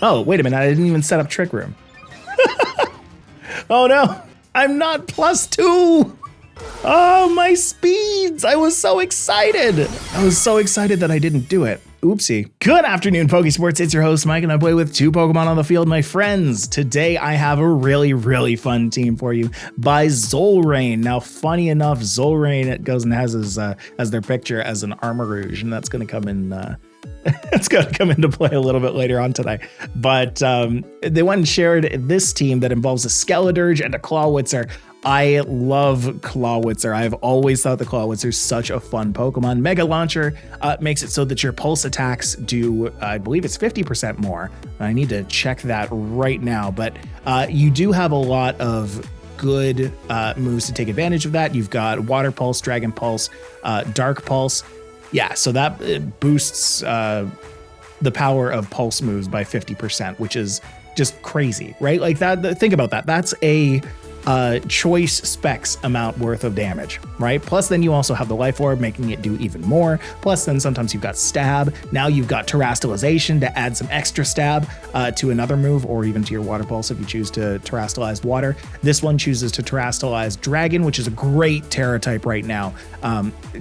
Oh, wait a minute. I didn't even set up Trick Room. Oh, no. I'm not +2. Oh, my speeds. I was so excited. I was so excited that I didn't do it. Oopsie. Good afternoon, Pokésports. It's your host, Mike, and I play with 2 Pokemon on the field, my friends. Today, I have a really, really fun team for you by Zolrain. Now, funny enough, Zolrain, it goes and has his, as their picture as an Armarouge, and that's going to come in... it's going to come into play a little bit later on today. But they went and shared this team that involves a Skeledirge and a CLAWITZER. I love CLAWITZER. I've always thought the CLAWITZER is such a fun Pokemon. Mega Launcher makes it so that your pulse attacks do, I believe it's 50% more. I need to check that right now. But you do have a lot of good moves to take advantage of that. You've got Water Pulse, Dragon Pulse, Dark Pulse. Yeah, so that boosts the power of pulse moves by 50%, which is just crazy, right? Like that. Think about that. That's a choice specs amount worth of damage, right? Plus then you also have the Life Orb making it do even more. Plus then sometimes you've got Stab. Now you've got Terastallization to add some extra stab to another move, or even to your Water Pulse if you choose to Terastallize Water. This one chooses to Terastallize Dragon, which is a great Tera type right now,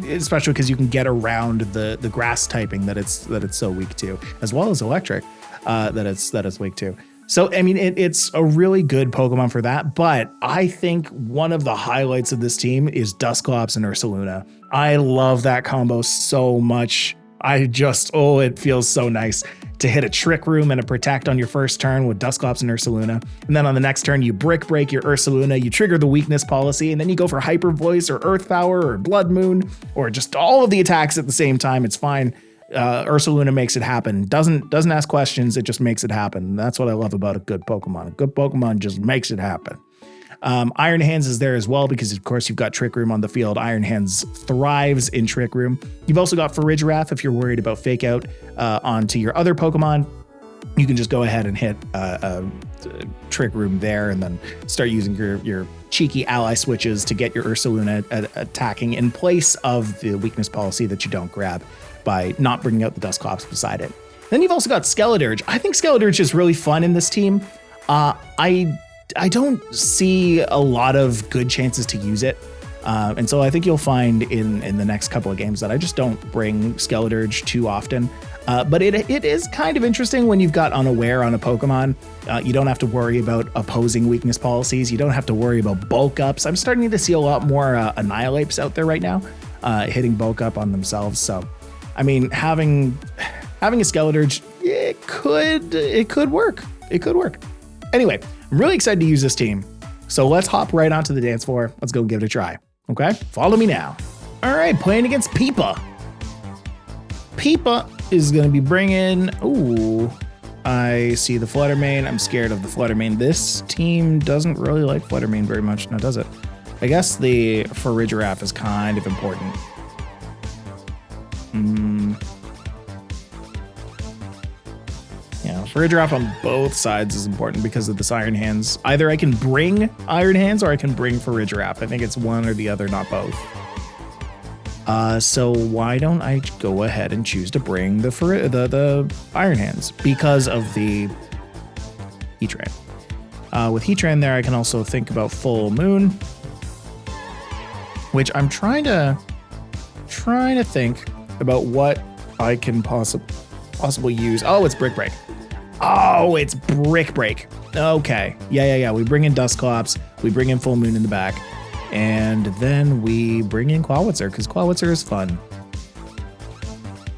especially because you can get around the grass typing that it's so weak to, as well as Electric that it's weak to. So, I mean, it's a really good Pokemon for that, but I think one of the highlights of this team is Dusclops and Ursaluna. I love that combo so much. It feels so nice to hit a Trick Room and a Protect on your first turn with Dusclops and Ursaluna. And then on the next turn, you Brick Break your Ursaluna, you trigger the Weakness Policy, and then you go for Hyper Voice or Earth Power or Blood Moon, or just all of the attacks at the same time. It's fine. Ursaluna makes it happen. Doesn't ask questions. It just makes it happen. That's what I love about a good Pokemon. A good Pokemon just makes it happen. Iron Hands is there as well because, of course, you've got Trick Room on the field. Iron Hands thrives in Trick Room. You've also got Farigiraf if you're worried about Fake Out onto your other Pokemon. You can just go ahead and hit Trick Room there and then start using your cheeky ally switches to get your Ursaluna attacking in place of the Weakness Policy that you don't grab by not bringing out the Dusclops beside it. Then you've also got Skeledirge. I think Skeledirge is really fun in this team. I don't see a lot of good chances to use it. And so I think you'll find in the next couple of games that I just don't bring Skeledirge too often. But it is kind of interesting when you've got Unaware on a Pokemon. You don't have to worry about opposing weakness policies. You don't have to worry about bulk ups. I'm starting to see a lot more Annihilapes out there right now, hitting bulk up on themselves. So, I mean, having a Skeledirge, it could work. It could work. Anyway, I'm really excited to use this team. So let's hop right onto the dance floor. Let's go give it a try. Okay, follow me now. All right, playing against Peepa. Peepa is going to be bringing... Ooh, I see the Fluttermane. I'm scared of the Fluttermane. This team doesn't really like Fluttermane very much, now does it? I guess the Farigiraf is kind of important. Yeah, Farigiraf on both sides is important because of this Iron Hands. Either I can bring Iron Hands or I can bring Farigiraf. I think it's one or the other, not both. So why don't I go ahead and choose to bring the Iron Hands because of the Heatran. With Heatran there, I can also think about Full Moon, which I'm trying to think about what I can possibly use. Oh, it's Brick Break. Oh, it's Brick Break. Okay. Yeah. We bring in Dusclops. We bring in Full Moon in the back. And then we bring in CLAWITZER because CLAWITZER is fun.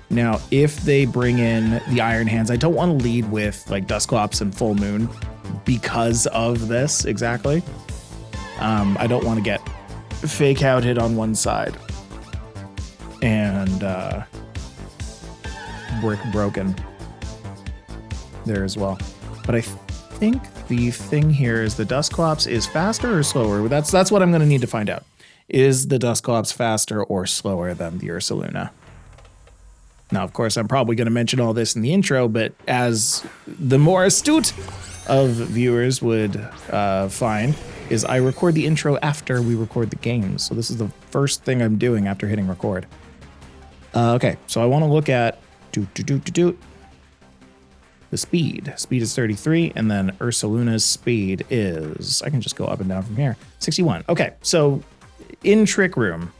Now, if they bring in the Iron Hands, I don't want to lead with like Dusclops and Full Moon because of this exactly. I don't want to get Fake Outed on one side and Brick Broken there as well. But I think the thing here is the Dusclops is faster or slower. That's what I'm going to need to find out. Is the Dusclops faster or slower than the Ursaluna? Now, of course, I'm probably going to mention all this in the intro, but as the more astute of viewers would find, is I record the intro after we record the game. So this is the first thing I'm doing after hitting record. Okay, so I want to look at the speed. Speed is 33, and then Ursaluna's speed is, I can just go up and down from here, 61. Okay, so in Trick Room,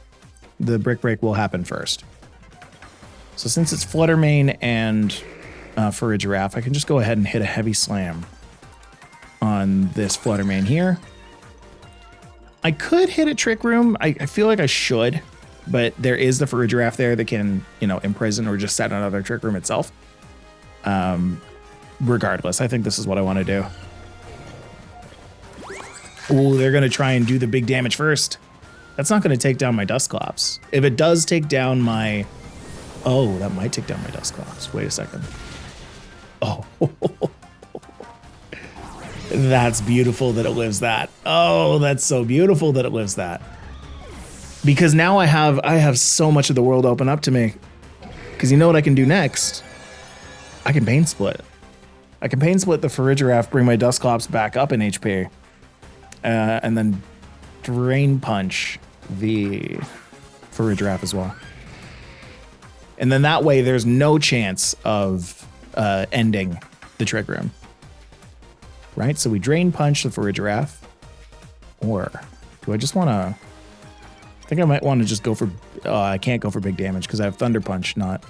the Brick Break will happen first. So since it's Fluttermane and Farigiraf, I can just go ahead and hit a Heavy Slam on this Fluttermane here. I could hit a Trick Room. I feel like I should, but there is the Farigiraf there that can, you know, imprison or just set another Trick Room itself. Regardless, I think this is what I want to do. Oh, they're going to try and do the big damage first. That's not going to take down my Dusclops. If it does take down my... Oh, that might take down my Dusclops. Wait a second. Oh. That's beautiful that it lives that. Oh, that's so beautiful that it lives that. Because now I have so much of the world open up to me. Because you know what I can do next? I can Pain Split. I can Pain Split the Farigiraf, bring my Dusclops back up in HP, and then Drain Punch the Farigiraf as well. And then that way there's no chance of ending the Trick Room. Right? So we Drain Punch the Farigiraf. Or do I just want to... I think I might want to just go for... I can't go for big damage because I have Thunder Punch, not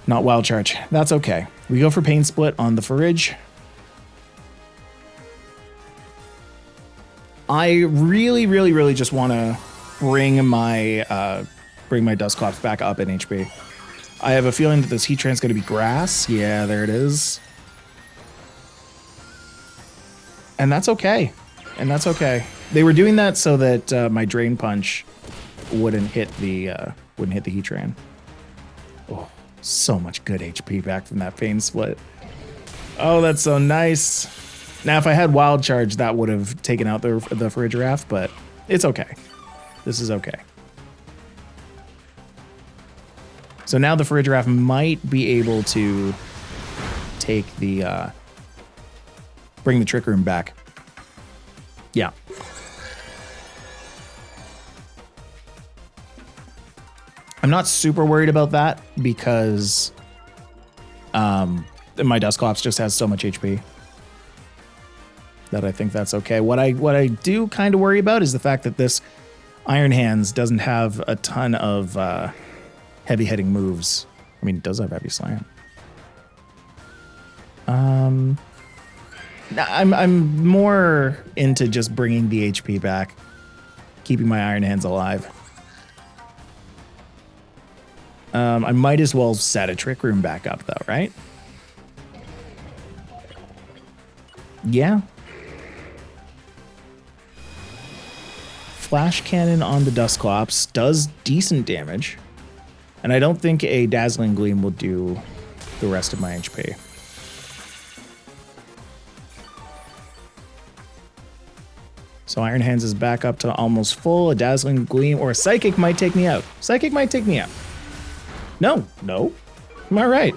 Wild Charge. That's okay. We go for Pain Split on the Farige. I really, really, really just want to bring my Dusclops back up in HP. I have a feeling that this Heatran is going to be Grass. Yeah, there it is. And that's okay. And that's okay. They were doing that so that my Drain Punch wouldn't hit the Heatran. Oh. So much good HP back from that Pain Split. Oh, that's so nice. Now, if I had Wild Charge, that would have taken out the Farigiraf, but it's okay. This is okay. So now the Farigiraf might be able to take the... bring the Trick Room back. Yeah. I'm not super worried about that because my Dusclops just has so much HP that I think that's okay. What I do kind of worry about is the fact that this Iron Hands doesn't have a ton of heavy hitting moves. I mean, it does have Heavy Slam. I'm more into just bringing the HP back, keeping my Iron Hands alive. I might as well set a Trick Room back up, though, right? Yeah. Flash Cannon on the Dusclops does decent damage. And I don't think a Dazzling Gleam will do the rest of my HP. So Iron Hands is back up to almost full. A Dazzling Gleam or a Psychic might take me out. Psychic might take me out. No. Am I right?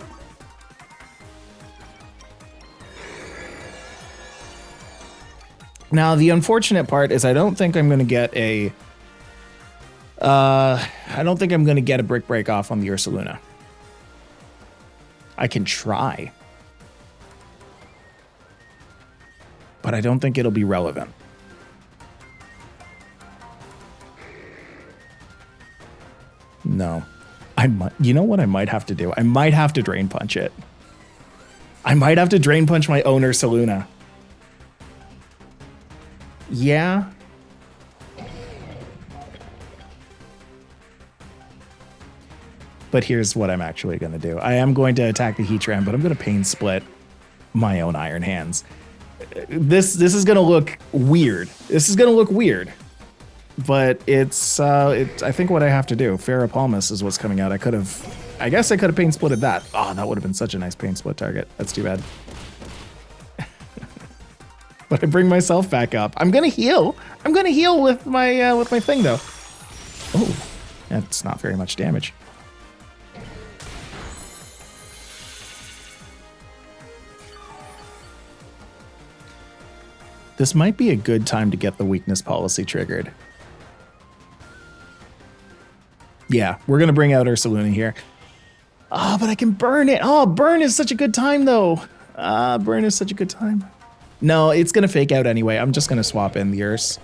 Now, the unfortunate part is I don't think I'm going to get a... I don't think I'm going to get a Brick Break off on the Ursaluna. I can try. But I don't think it'll be relevant. No. You know what I might have to do? I might have to Drain Punch it. I might have to Drain Punch my own Ursaluna. Yeah. But here's what I'm actually going to do. I am going to attack the Heatran, but I'm going to Pain Split my own Iron Hands. This is going to look weird. This is going to look weird. But it's I think what I have to do. Ferropalmus is what's coming out. I guess I could have Pain Splitted that. Oh, that would have been such a nice Pain Split target. That's too bad. But I bring myself back up. I'm gonna heal. I'm gonna heal with my thing though. Oh, that's not very much damage. This might be a good time to get the weakness policy triggered. Yeah, we're going to bring out Ursaluna here. Oh, but I can burn it. Oh, burn is such a good time, though. Burn is such a good time. No, it's going to fake out anyway. I'm just going to swap in the Urse.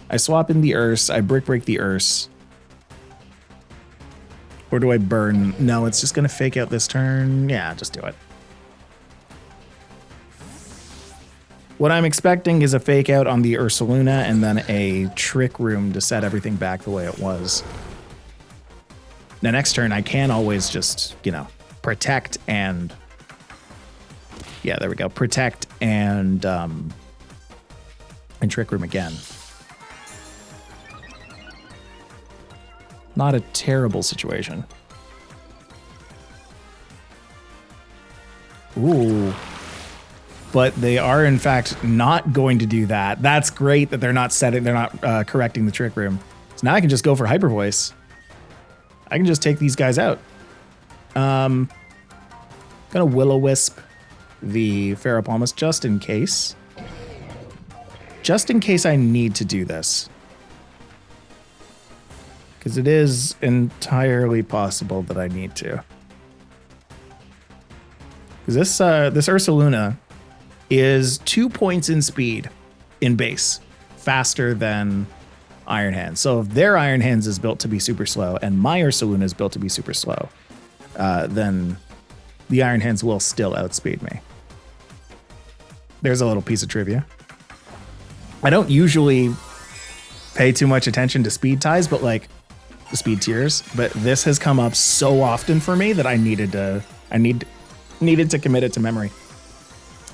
I swap in the Urse. I break the Urse. Or do I burn? No, it's just going to fake out this turn. Yeah, just do it. What I'm expecting is a fake out on the Ursaluna and then a Trick Room to set everything back the way it was. Now, next turn, I can always just, you know, protect and... Yeah, there we go. Protect and Trick Room again. Not a terrible situation. Ooh. But they are, in fact, not going to do that. That's great that they're not correcting the Trick Room. So now I can just go for Hyper Voice. I can just take these guys out. Gonna Will-O-Wisp the Ferropalmus just in case. Just in case I need to do this. Because it is entirely possible that I need to. Because this Ursaluna is 2 points in speed in base, faster than Iron Hands. So if their Iron Hands is built to be super slow and my Ursaluna is built to be super slow, then the Iron Hands will still outspeed me. There's a little piece of trivia. I don't usually pay too much attention to speed ties, but like the speed tiers, but this has come up so often for me that I needed to commit it to memory.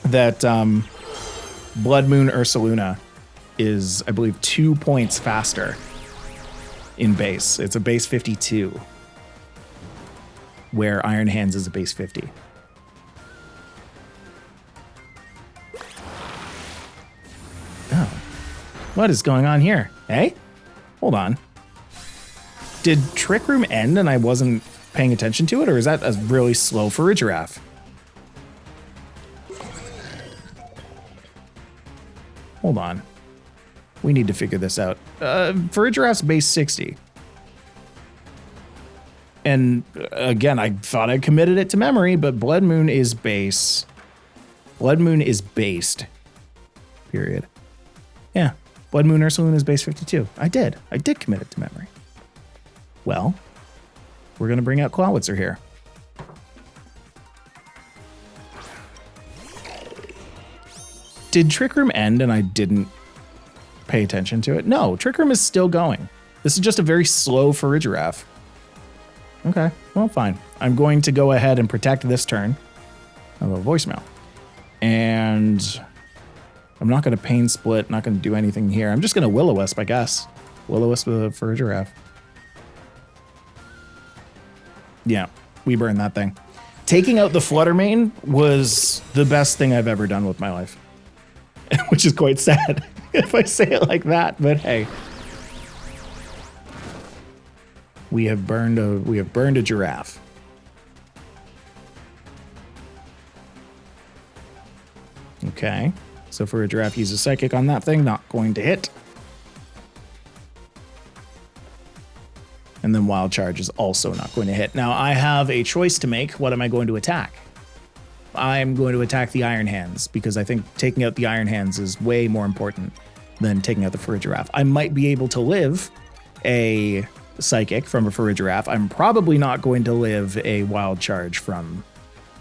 That Blood Moon Ursaluna is, I believe, 2 points faster in base. It's a base 52, where Iron Hands is a base 50. Oh, what is going on here? Hey, hold on. Did Trick Room end and I wasn't paying attention to it, or is that a really slow for a giraffe? Hold on. We need to figure this out. For a giraffe's base 60. And again, I thought I committed it to memory, but Blood Moon is base. Blood Moon is based. Period. Yeah. Blood Moon Ursaluna is base 52. I did commit it to memory. Well, we're going to bring out CLAWITZER here. Did Trick Room end and I didn't pay attention to it? No, Trick Room is still going. This is just a very slow Farigiraffe. Okay, well, fine. I'm going to go ahead and protect this turn. A little voicemail. And I'm not going to Pain Split, not going to do anything here. I'm just going to Will-O-Wisp, I guess. Will-O-Wisp with a Farigiraffe. Yeah, we burned that thing. Taking out the Fluttermane was the best thing I've ever done with my life. Which is quite sad if I say it like that, but hey. We have burned a giraffe. Okay. So for a giraffe, use a psychic on that thing, not going to hit. And then Wild Charge is also not going to hit. Now I have a choice to make. What am I going to attack? I'm going to attack the Iron Hands because I think taking out the Iron Hands is way more important than taking out the Farigiraffe. I might be able to live a Psychic from a Farigiraffe. I'm probably not going to live a Wild Charge from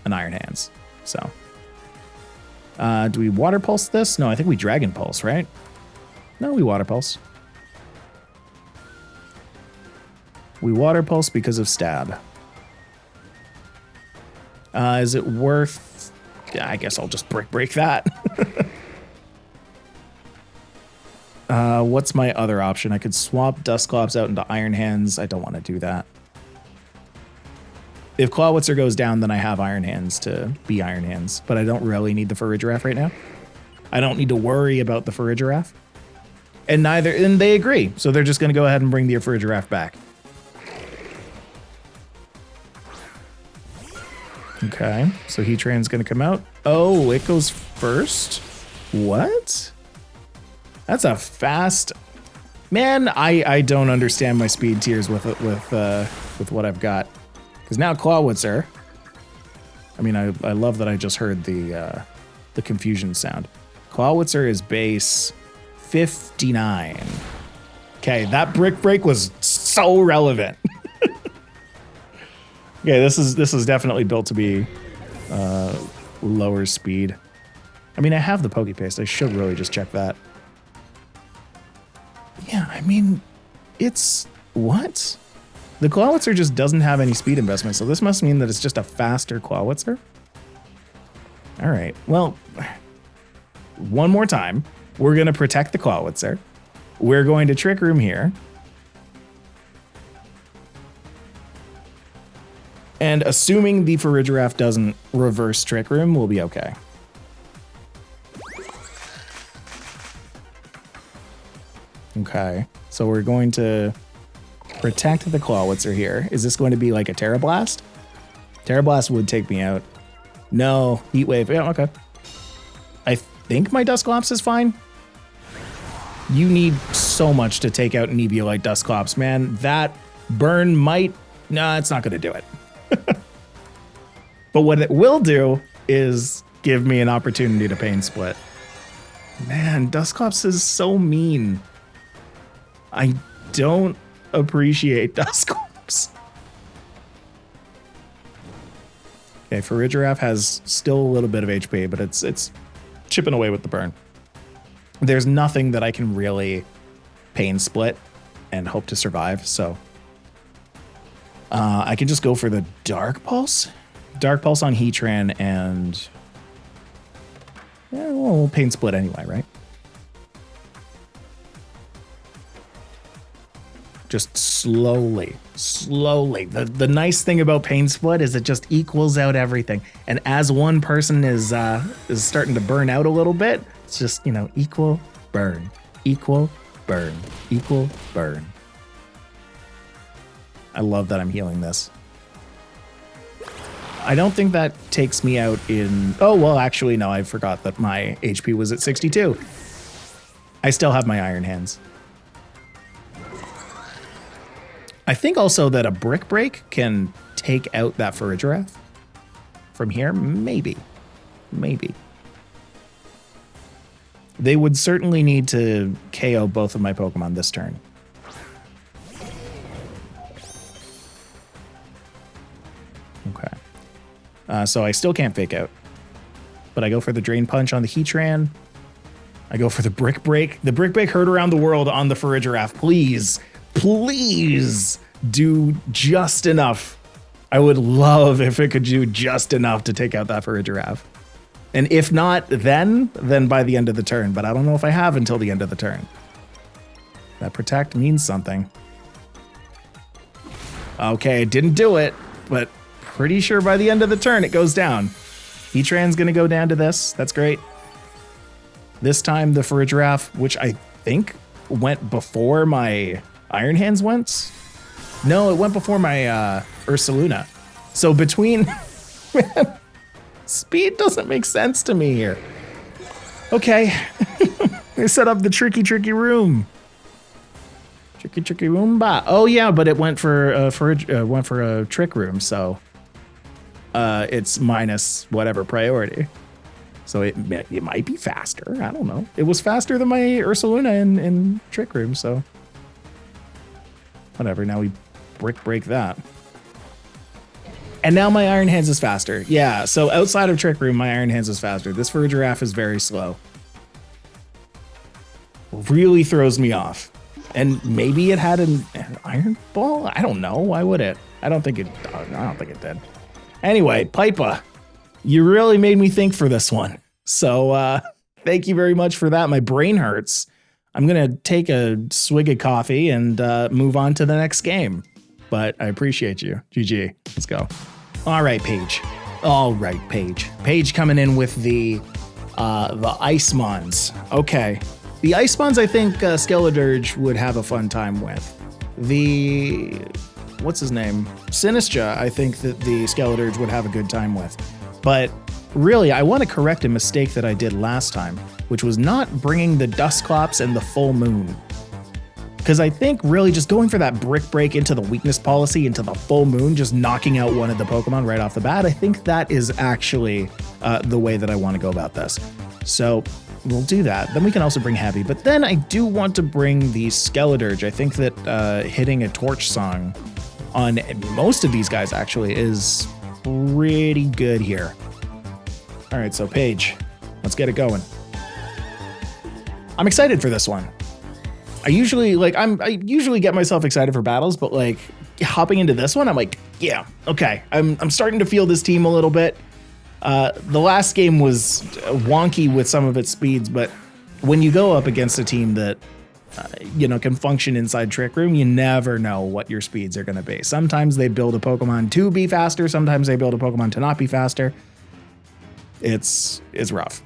an Iron Hands. So, do we Water Pulse this? No, I think we Dragon Pulse, right? No, we Water Pulse. We Water Pulse because of Stab. Is it worth... I guess I'll just break that. What's my other option? I could swap Dusclops out into Iron Hands. I don't want to do that. If CLAWITZER goes down, then I have Iron Hands to be Iron Hands. But I don't really need the Farigiraffe right now. I don't need to worry about the Farigiraffe. And they agree. So they're just going to go ahead and bring the Farigiraffe back. Okay, so Heatran's gonna come out. Oh, it goes first? What? That's a fast... Man, I don't understand my speed tiers with what I've got. Because now CLAWITZER, I mean, I love that I just heard the confusion sound. CLAWITZER is base 59. Okay, that brick break was so relevant. Okay, this is definitely built to be lower speed. I mean, I have the Pokepaste. I should really just check that. Yeah, I mean, it's what? The CLAWITZER just doesn't have any speed investment, so this must mean that it's just a faster CLAWITZER. All right, well, one more time. We're going to protect the CLAWITZER. We're going to Trick Room here. And assuming the Farigiraf doesn't reverse Trick Room, we'll be okay. Okay, so we're going to protect the CLAWITZER here. Is this going to be like a Tera Blast? Tera Blast would take me out. No, Heat Wave. Yeah, okay. I think my Dusclops is fine. You need so much to take out an Eviolite Dusclops, man. That burn might... Nah, it's not going to do it. But what it will do is give me an opportunity to Pain Split. Man, Dusclops is so mean. I don't appreciate Dusclops. Okay, Farigiraf has still a little bit of HP, but it's chipping away with the burn. There's nothing that I can really Pain Split and hope to survive, so I can just go for the Dark Pulse. Dark Pulse on Heatran and yeah, we'll Pain Split anyway, right? Just slowly. The nice thing about Pain Split is it just equals out everything. And as one person is starting to burn out a little bit, it's just, you know, equal, burn, equal, burn, equal, burn. I love that I'm healing this. I don't think that takes me out in... Oh, well, actually, no, I forgot that my HP was at 62. I still have my Iron Hands. I think also that a Brick Break can take out that Farigiraf from here. Maybe. They would certainly need to KO both of my Pokemon this turn. Okay. So I still can't Fake Out. But I go for the Drain Punch on the Heatran. I go for the Brick Break. The Brick Break heard around the world on the Farigiraf. Please do just enough. I would love if it could do just enough to take out that Farigiraf. And if not, then by the end of the turn. But I don't know if I have until the end of the turn. That Protect means something. Okay, it didn't do it, but pretty sure by the end of the turn it goes down. Heatran's gonna go down to this. That's great. This time the Farigiraf, which I think went before my Iron Hands went. No, it went before my Ursaluna. So between... Speed doesn't make sense to me here. Okay. They set up the tricky room. Tricky room. Oh yeah, but it went for a Trick Room, so it's minus whatever priority. So it might be faster. I don't know. It was faster than my Ursaluna in Trick Room, so whatever. Now we Brick Break that. And now my Iron Hands is faster. Yeah, so outside of Trick Room, my Iron Hands is faster. This Farigiraf is very slow. Really throws me off. And maybe it had an Iron Ball? I don't know. Why would it? I don't think it did. Anyway, Pipa, you really made me think for this one. So thank you very much for that. My brain hurts. I'm going to take a swig of coffee and move on to the next game. But I appreciate you. GG. Let's go. All right, Paige. Paige coming in with the Icemons. Okay. The Icemons, I think Skeledirge would have a fun time with. What's his name? Sinistra, I think that the Skeledirge would have a good time with. But really, I want to correct a mistake that I did last time, which was not bringing the Dusclops and the Full Moon. Because I think really just going for that brick break into the weakness policy, into the full moon, just knocking out one of the Pokemon right off the bat, I think that is actually the way that I want to go about this. So we'll do that. Then we can also bring Heavy. But then I do want to bring the Skeledirge. I think that hitting a Torch Song on most of these guys actually is pretty good here. All right, so Paige, let's get it going. I'm excited for this one. I usually get myself excited for battles, but like hopping into this one, I'm like, yeah, okay. I'm starting to feel this team a little bit. The last game was wonky with some of its speeds, but when you go up against a team that can function inside Trick Room, you never know what your speeds are going to be. Sometimes they build a Pokemon to be faster. Sometimes they build a Pokemon to not be faster. It's rough.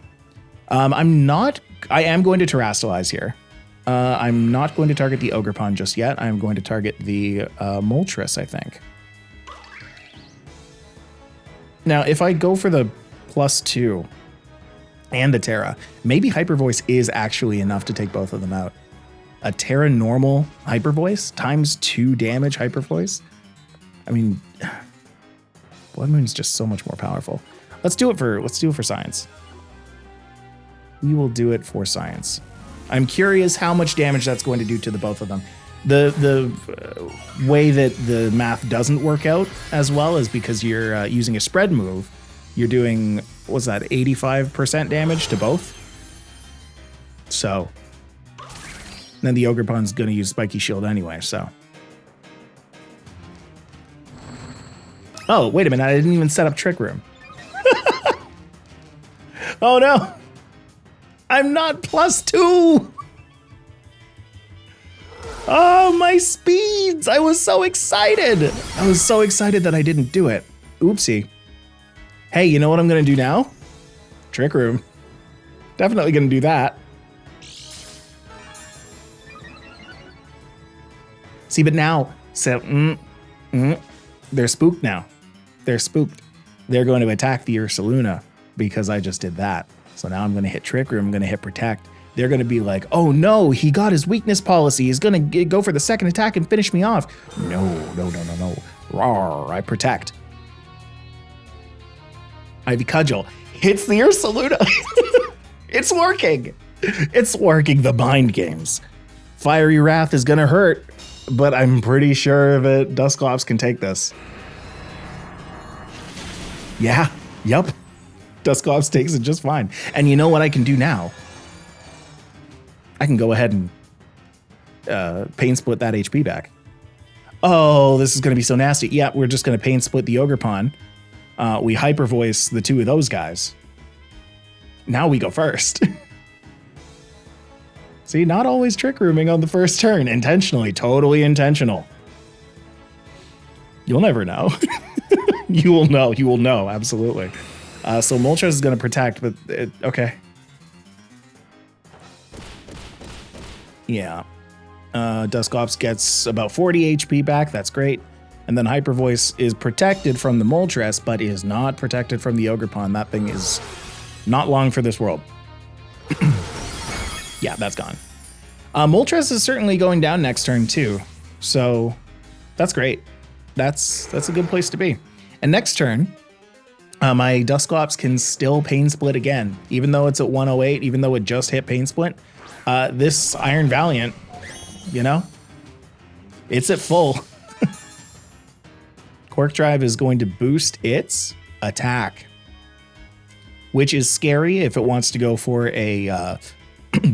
I am going to Terrastalize here. I'm not going to target the Ogerpon just yet. I'm going to target the Moltres, I think. Now, if I go for the +2 and the Tera, maybe Hyper Voice is actually enough to take both of them out. A Tera normal Hyper Voice times 2 damage Hyper Voice. I mean, Blood Moon's just so much more powerful. Let's do it for science. We will do it for science. I'm curious how much damage that's going to do to the both of them. The way that the math doesn't work out as well is because you're using a spread move. You're doing, what's that, 85% damage to both? So, then the Ogerpon's going to use Spiky Shield anyway, so. Oh, wait a minute, I didn't even set up Trick Room. Oh no! I'm not +2! Oh, my speeds! I was so excited! I was so excited that I didn't do it. Oopsie. Hey, you know what I'm gonna do now? Trick Room. Definitely gonna do that. See, but now, so, they're spooked now. They're spooked. They're going to attack the Ursaluna because I just did that. So now I'm going to hit Trick Room, I'm going to hit Protect. They're going to be like, oh no, he got his weakness policy. He's going to go for the second attack and finish me off. No. Rawr, I Protect. Ivy Cudgel hits the Ursaluna. It's working. It's working, the mind games. Fiery Wrath is going to hurt, but I'm pretty sure that Dusclops can take this. Yeah, yep. Dusclops takes it just fine. And you know what I can do now? I can go ahead and pain split that HP back. Oh, this is going to be so nasty. Yeah, we're just going to pain split the Ogerpon. We hyper voice the two of those guys. Now we go first. See, not always Trick Rooming on the first turn. Intentionally, totally intentional. You'll never know. You will know, absolutely. So Moltres is going to Protect, but okay. Yeah. Dusclops gets about 40 HP back, that's great. And then Hyper Voice is protected from the Moltres, but is not protected from the Ogerpon. That thing is not long for this world. Yeah, that's gone. Moltres is certainly going down next turn too, so that's great. That's a good place to be. And next turn, my Dusclops can still Pain Split again, even though it's at 108, even though it just hit Pain Split. This Iron Valiant, it's at full. Quark Drive is going to boost its attack, which is scary if it wants to go for a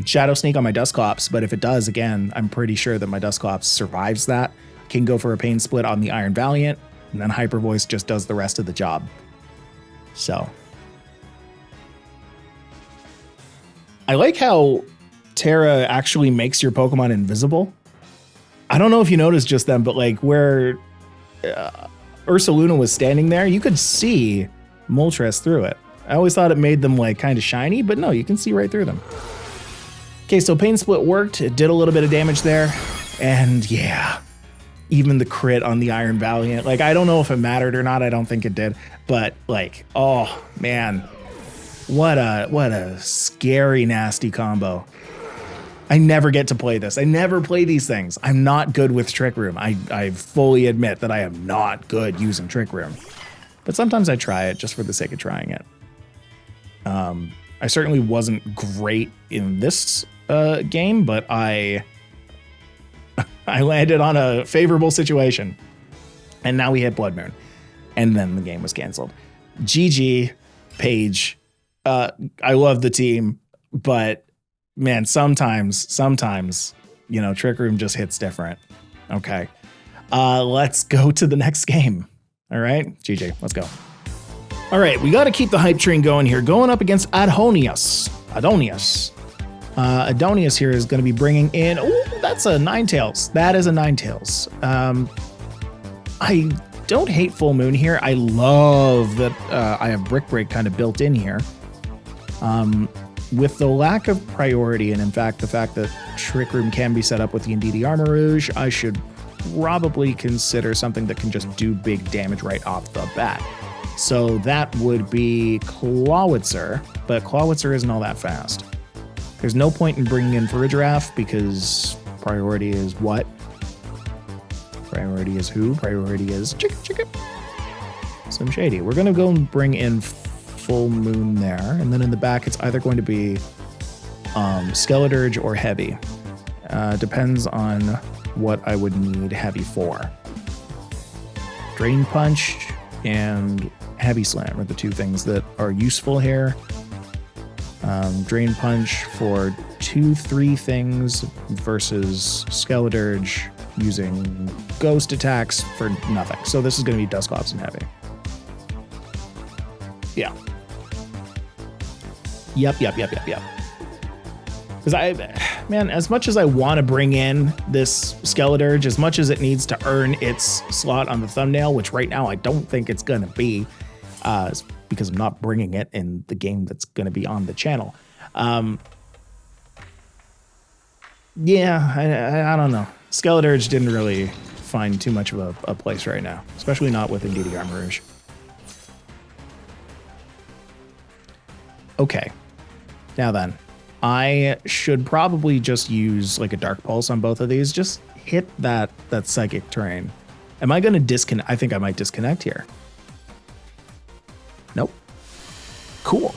Shadow Sneak on my Dusclops, but if it does, again, I'm pretty sure that my Dusclops survives that. Can go for a Pain Split on the Iron Valiant, and then Hyper Voice just does the rest of the job. So. I like how Tera actually makes your Pokemon invisible. I don't know if you noticed just then, but like where Ursaluna was standing there, you could see Moltres through it. I always thought it made them like kind of shiny, but no, you can see right through them. Okay, so Pain Split worked. It did a little bit of damage there. And yeah, even the crit on the Iron Valiant. Like, I don't know if it mattered or not. I don't think it did. But like, oh man, what a scary, nasty combo. I never get to play this. I never play these things. I'm not good with Trick Room. I fully admit that I am not good using Trick Room. But sometimes I try it just for the sake of trying it. I certainly wasn't great in this game, but I landed on a favorable situation. And now we hit Blood Moon. And then the game was canceled. GG, Paige. I love the team, but man, sometimes, you know, Trick Room just hits different. Okay. Let's go to the next game. All right, GG, let's go. All right, we got to keep the hype train going here. Going up against Adonius. Adonius here is going to be bringing in, oh, that's a Ninetales. That is a Ninetales. I don't hate Full Moon here. I love that I have Brick Break kind of built in here. With the lack of priority, and in fact, the fact that Trick Room can be set up with the Indeedee Armor Rouge, I should probably consider something that can just do big damage right off the bat. So that would be CLAWITZER, but CLAWITZER isn't all that fast. There's no point in bringing in Farigiraf because priority is what? Priority is who? Priority is chicken. Some shady. We're going to go and bring in Full Moon there, and then in the back it's either going to be Skeledirge or Heavy. Depends on what I would need Heavy for. Drain Punch and Heavy Slam are the two things that are useful here. Drain Punch for 2-3 things versus Skeledirge using ghost attacks for nothing. So this is going to be Dusclops and Heavy. Yeah. Yep. Because man, as much as I want to bring in this Skeledirge, as much as it needs to earn its slot on the thumbnail, which right now I don't think it's going to be, because I'm not bringing it in the game that's going to be on the channel. Yeah, I don't know. Skeledirge didn't really find too much of a place right now, especially not with Indeedee Armor Rouge. Okay, now then, I should probably just use like a Dark Pulse on both of these. Just hit that Psychic terrain. Am I going to disconnect? I think I might disconnect here. Nope. Cool.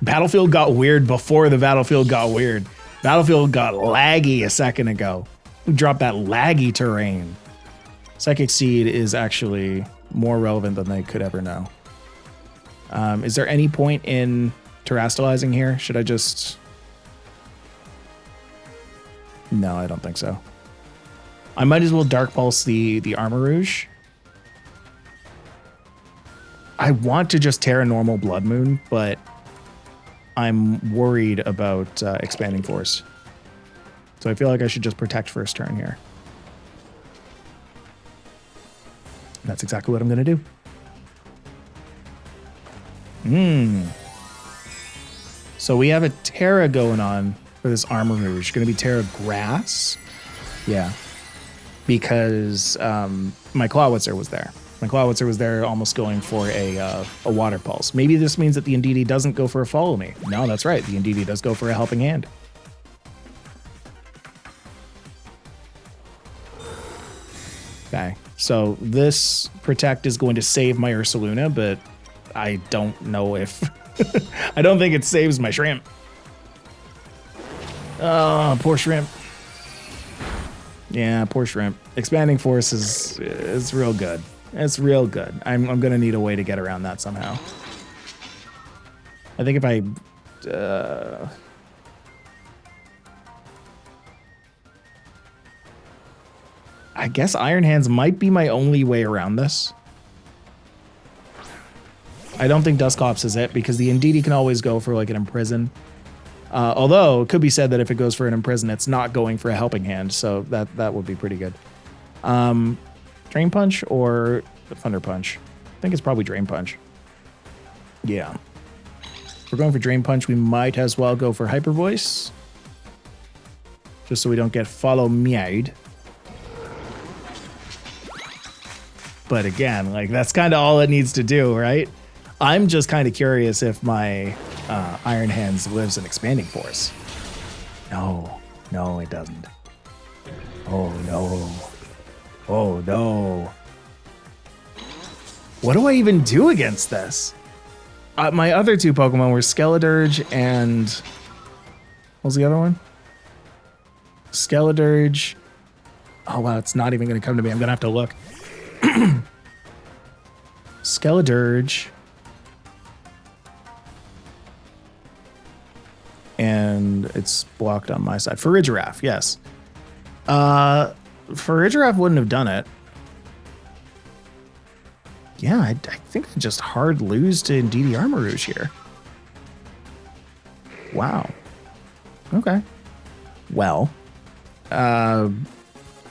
Battlefield got weird before the battlefield got weird. Battlefield got laggy a second ago. We dropped that laggy terrain. Psychic Seed is actually more relevant than they could ever know. Is there any point in terastallizing here? Should I just... No, I don't think so. I might as well Dark Pulse the Armor Rouge. I want to just Tera normal Blood Moon, but I'm worried about Expanding Force. So I feel like I should just protect first turn here. That's exactly what I'm going to do. So we have a Tera going on for this Armor Rouge. Going to be Tera Grass. Yeah. Because my CLAWITZER was there. My CLAWITZER was there almost going for a Water Pulse. Maybe this means that the Indeedee doesn't go for a Follow Me. No, that's right. The Indeedee does go for a Helping Hand. Okay. So this Protect is going to save my Ursaluna, but I don't know if... I don't think it saves my Shrimp. Oh, poor Shrimp. Yeah, poor Shrimp. Expanding Force is real good. It's real good. I'm going to need a way to get around that somehow. I think if I... I guess Iron Hands might be my only way around this. I don't think Dusclops is it, because the Indeedee can always go for like an Imprison. Although it could be said that if it goes for an Imprison, it's not going for a Helping Hand, so that would be pretty good. Drain Punch or Thunder Punch? I think it's probably Drain Punch. Yeah. If we're going for Drain Punch, we might as well go for Hyper Voice. Just so we don't get Follow Meowed. But again, like that's kind of all it needs to do, right? I'm just kind of curious if my Iron Hands lives in Expanding Force. No, no, it doesn't. Oh, no. Oh, no. What do I even do against this? My other two Pokemon were Skeledirge and... What was the other one? Skeledirge. Oh, wow, it's not even going to come to me. I'm going to have to look. Skeledirge. And it's blocked on my side. Farigiraf, yes. Farigiraf wouldn't have done it. Yeah, I think I just hard lose to Indeedee Armarouge here. Wow. Okay. Well, I'm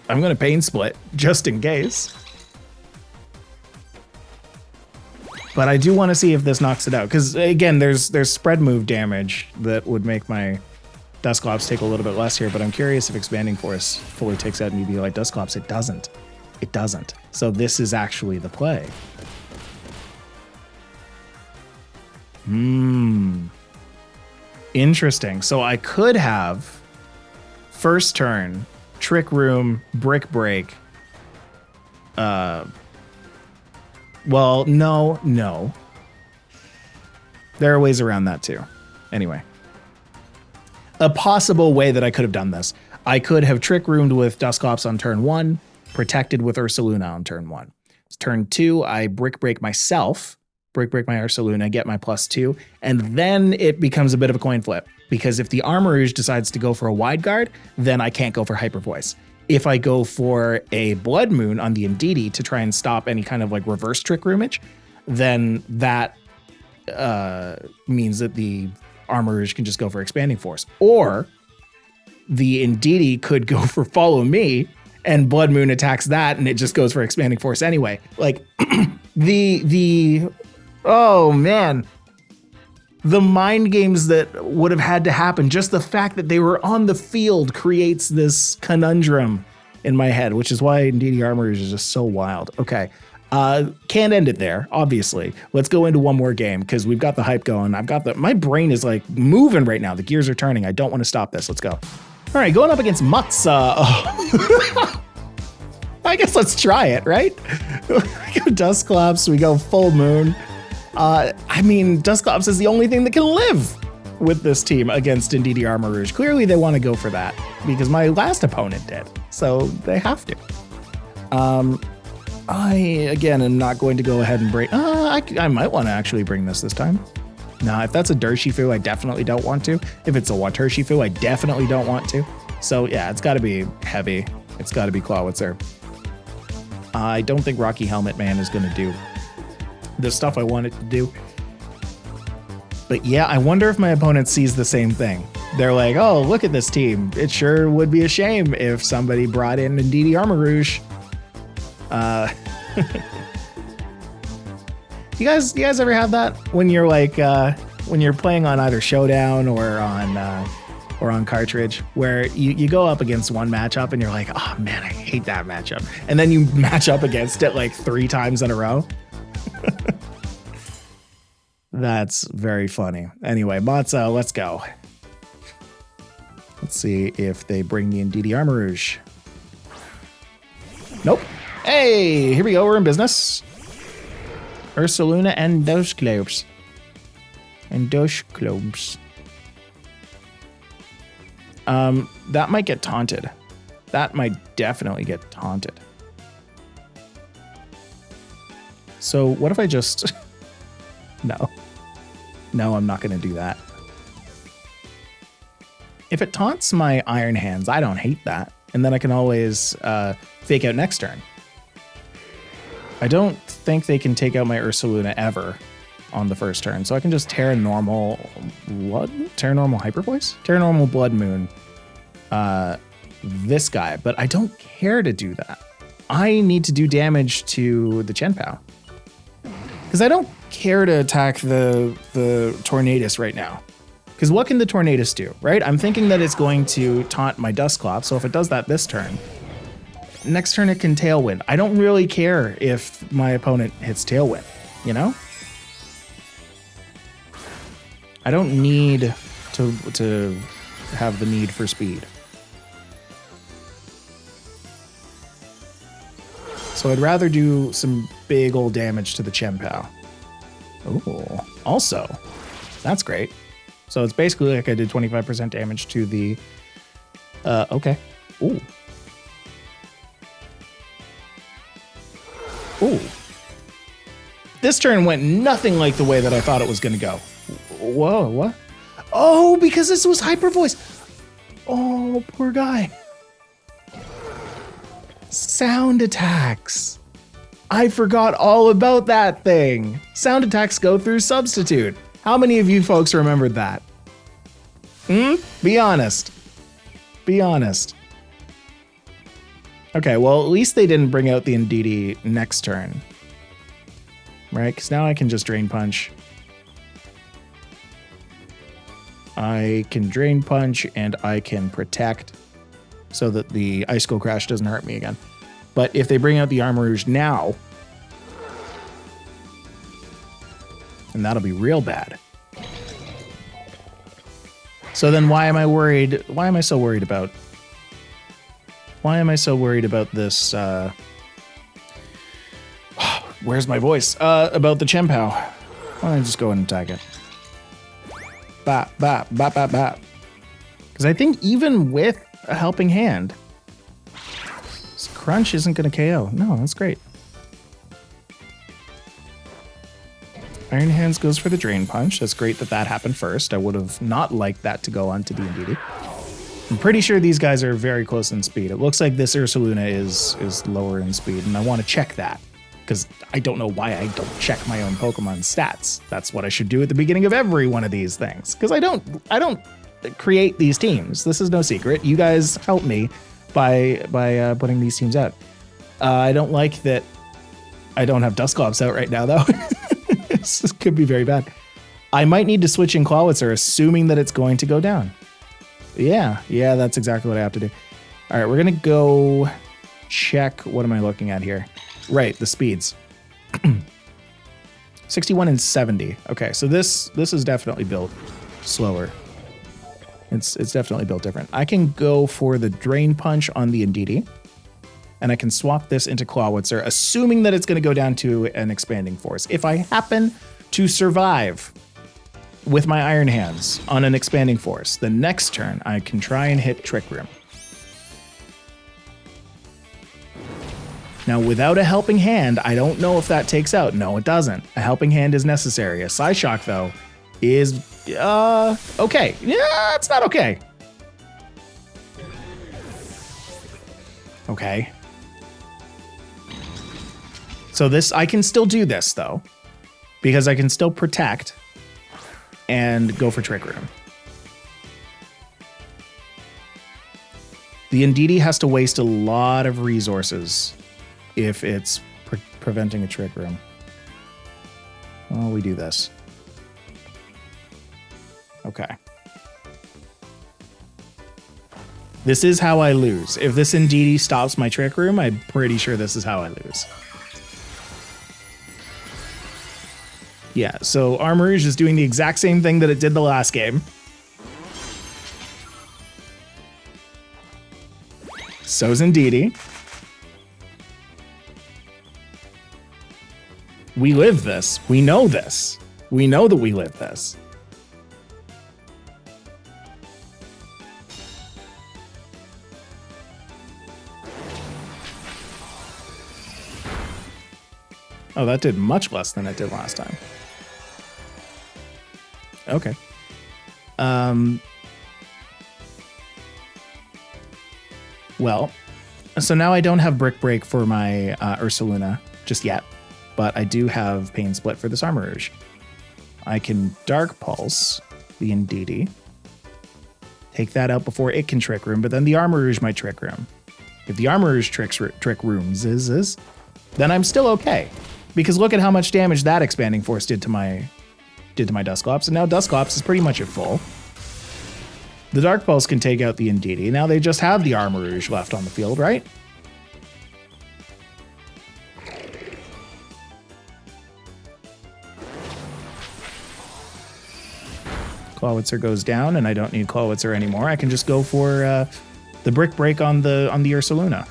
going to Pain Split just in case. But I do want to see if this knocks it out. Because, again, there's spread move damage that would make my Dusclops take a little bit less here. But I'm curious if Expanding Force fully takes out an Eviolite Dusclops. It doesn't. It doesn't. So this is actually the play. Interesting. So I could have first turn, Trick Room, Brick Break. Well, no. There are ways around that too. Anyway. A possible way that I could have done this. I could have Trick Roomed with Dusclops on turn 1, protected with Ursaluna on turn 1. Turn 2, I Brick Break myself. Break my Ursaluna, get my +2, and then it becomes a bit of a coin flip. Because if the Armarouge decides to go for a Wide Guard, then I can't go for Hyper Voice. If I go for a Blood Moon on the Indeedee to try and stop any kind of like reverse Trick Roomage, then that means that the Armarouge can just go for Expanding Force. Or the Indeedee could go for Follow Me, and Blood Moon attacks that, and it just goes for Expanding Force anyway. Like, oh man, the mind games that would have had to happen, just the fact that they were on the field creates this conundrum in my head, which is why Indeedee Armarouge is just so wild. Okay, can't end it there, obviously. Let's go into one more game, because we've got the hype going. My brain is like moving right now. The gears are turning. I don't want to stop this. Let's go. All right, going up against Matza. Oh. I guess let's try it, right? We go Dusclops, we go Full Moon. I mean, Dusclops is the only thing that can live with this team against Indeedee Armarouge. Clearly they want to go for that because my last opponent did, so they have to. I, again, am not going to go ahead and bring... I might want to actually bring this time. No, if that's a Urshifu, I definitely don't want to. If it's a Waturshifu, I definitely don't want to. So yeah, it's got to be heavy. It's got to be Clawitzer. I don't think Rocky Helmet Man is going to do the stuff I want it to do. But yeah, I wonder if my opponent sees the same thing. They're like, oh, look at this team. It sure would be a shame if somebody brought in Indeedee Armarouge. You guys ever have that when you're like when you're playing on either Showdown or on cartridge, where you go up against one matchup and you're like, oh man, I hate that matchup, and then you match up against it like 3 times in a row? That's very funny. Anyway, Matza, let's go. Let's see if they bring the Indeedee Armarouge. Nope. Hey, here we go. We're in business. Ursaluna and Dusclops. That might get taunted. That might definitely get taunted. So what if I just... No, I'm not going to do that. If it taunts my Iron Hands, I don't hate that. And then I can always fake out next turn. I don't think they can take out my Ursaluna ever on the first turn. So I can just Tera Normal Hyper Voice? Tera Normal Blood Moon. This guy. But I don't care to do that. I need to do damage to the Chenpao. Because I don't care to attack the Tornadus right now. Because what can the Tornadus do, right? I'm thinking that it's going to taunt my Dusclops, so if it does that this turn, next turn it can Tailwind. I don't really care if my opponent hits Tailwind, you know? I don't need to have the need for speed. So I'd rather do some big old damage to the Chien-Pao. Ooh, also, that's great. So it's basically like I did 25% damage to the, okay. Ooh. Ooh. This turn went nothing like the way that I thought it was gonna go. Whoa, what? Oh, because this was Hyper Voice. Oh, poor guy. Sound attacks. I forgot all about that thing. Sound attacks go through substitute. How many of you folks remembered that? Be honest. Be honest. Okay, well, at least they didn't bring out the Indeedee next turn. Right? Because now I can just Drain Punch. I can Drain Punch and I can Protect so that the Icicle Crash doesn't hurt me again. But if they bring out the Armarouge now, and that'll be real bad. So then why am I worried? Why am I so worried about? Why am I so worried about this? Where's my voice? About the Chien-Pao. Why don't I just go ahead and attack it? Bap, bap, bap, bap, bap. Because I think even with a helping hand, this Crunch isn't going to KO. No, that's great. Iron Hands goes for the Drain Punch. That's great that that happened first. I would have not liked that to go onto the Indeedee. I'm pretty sure these guys are very close in speed. It looks like this Ursaluna is lower in speed, and I want to check that. Because I don't know why I don't check my own Pokemon stats. That's what I should do at the beginning of every one of these things. Because I don't create these teams. This is no secret. You guys help me by putting these teams out. I don't like that I don't have Dusclops out right now, though. This could be very bad. I might need to switch in Clawitzer, assuming that it's going to go down. Yeah, that's exactly what I have to do. All right, we're going to go check. What am I looking at here? Right, the speeds. 61 and 70. Okay, so this is definitely built slower. It's definitely built different. I can go for the Drain Punch on the Indeedee, and I can swap this into Clawitzer, assuming that it's going to go down to an Expanding Force. If I happen to survive with my Iron Hands on an Expanding Force, the next turn I can try and hit Trick Room. Now, without a Helping Hand, I don't know if that takes out. No, it doesn't. A Helping Hand is necessary. A Psyshock, though, is, okay. Yeah, it's not okay. Okay. So this, I can still do this, though, because I can still Protect and go for Trick Room. The Indeedee has to waste a lot of resources if it's preventing a Trick Room. Well, we do this. Okay. This is how I lose. If this Indeedee stops my Trick Room, I'm pretty sure this is how I lose. Yeah, so Armarouge is doing the exact same thing that it did the last game. So's Indeedee. We live this. We know this. We know that we live this. Oh, that did much less than it did last time. Okay. Well, so now I don't have Brick Break for my Ursaluna just yet, but I do have Pain Split for this Armarouge. I can Dark Pulse the Indeedee, take that out before it can Trick Room, but then the Armarouge might Trick Room. If the Armarouge Trick Rooms then I'm still okay. Because look at how much damage that Expanding Force did to my Dusclops, and now Dusclops is pretty much at full. The Dark Pulse can take out the Indeedee. Now they just have the Armarouge left on the field, right? Clawitzer goes down and I don't need Clawitzer anymore, I can just go for the Brick Break on the Ursaluna.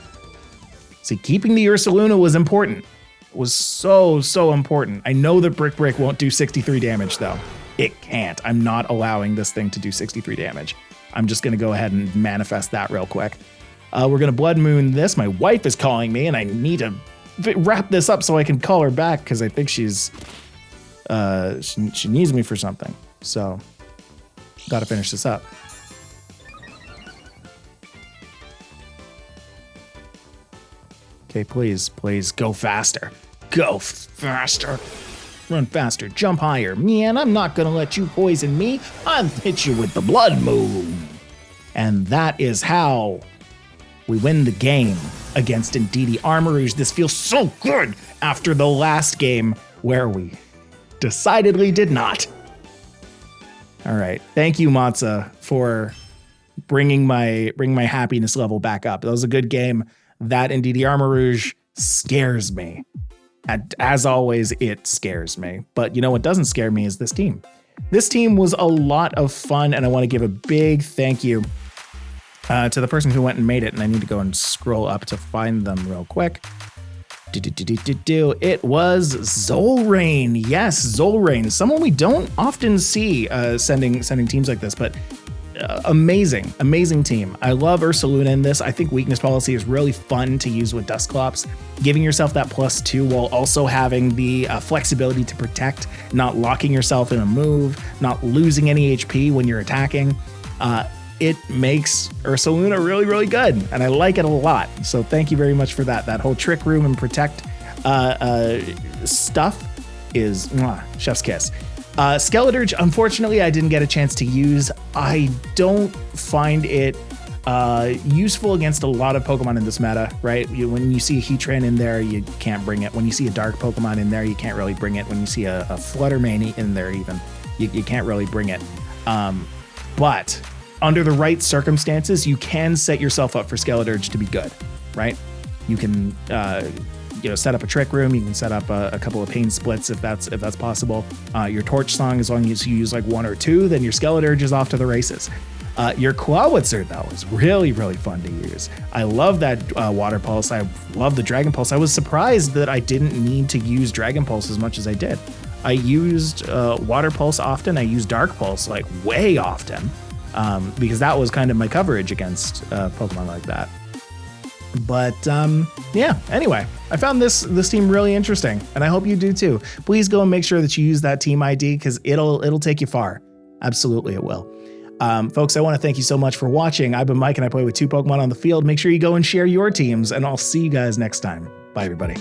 See, keeping the Ursaluna was important. It was so important. I know that Brick Break won't do 63 damage though. It can't. I'm not allowing this thing to do 63 damage. I'm just gonna go ahead and manifest that real quick. We're gonna Blood Moon this. My wife is calling me and I need to wrap this up so I can call her back because I think she's, she needs me for something. So, gotta finish this up. Okay, please go faster. Go faster. Run faster, jump higher. Man, I'm not gonna let you poison me. I'll hit you with the Blood Moon. And that is how we win the game against Indeedee Armarouge. This feels so good after the last game where we decidedly did not. All right, thank you, Matza, for bringing my happiness level back up. That was a good game. That Indeedee Armarouge scares me. And as always, it scares me. But you know what doesn't scare me is this team. This team was a lot of fun, and I want to give a big thank you to the person who went and made it, and I need to go and scroll up to find them real quick. It was Zolrain. Yes, Zolrain. Someone we don't often see sending teams like this, but amazing team. I love Ursaluna in this. I think weakness policy is really fun to use with Dusclops, giving yourself that +2 while also having the flexibility to protect, not locking yourself in a move, not losing any HP when you're attacking. It makes Ursaluna really good, and I like it a lot. So thank you very much for that. That whole Trick Room and Protect stuff is chef's kiss. Skeledirge, unfortunately, I didn't get a chance to use. I don't find it useful against a lot of Pokemon in this meta, right? When you see a Heatran in there, you can't bring it. When you see a Dark Pokemon in there, you can't really bring it. When you see a Fluttermane in there even, you can't really bring it. But under the right circumstances, you can set yourself up for Skeledirge to be good, right? You can set up a Trick Room. You can set up a couple of Pain Splits if that's possible. Your Torch Song, as long as you use like 1 or 2, then your Skeledirge is off to the races. Your Clawitzer, though, is really fun to use. I love that Water Pulse. I love the Dragon Pulse. I was surprised that I didn't need to use Dragon Pulse as much as I did. I used Water Pulse often. I used Dark Pulse like way often because that was kind of my coverage against Pokemon like that. But yeah, anyway, I found this team really interesting, and I hope you do too. Please go and make sure that you use that team ID because it'll take you far. Absolutely, it will. Folks, I want to thank you so much for watching. I've been Mike, and I play with 2 Pokemon on the field. Make sure you go and share your teams, and I'll see you guys next time. Bye, everybody.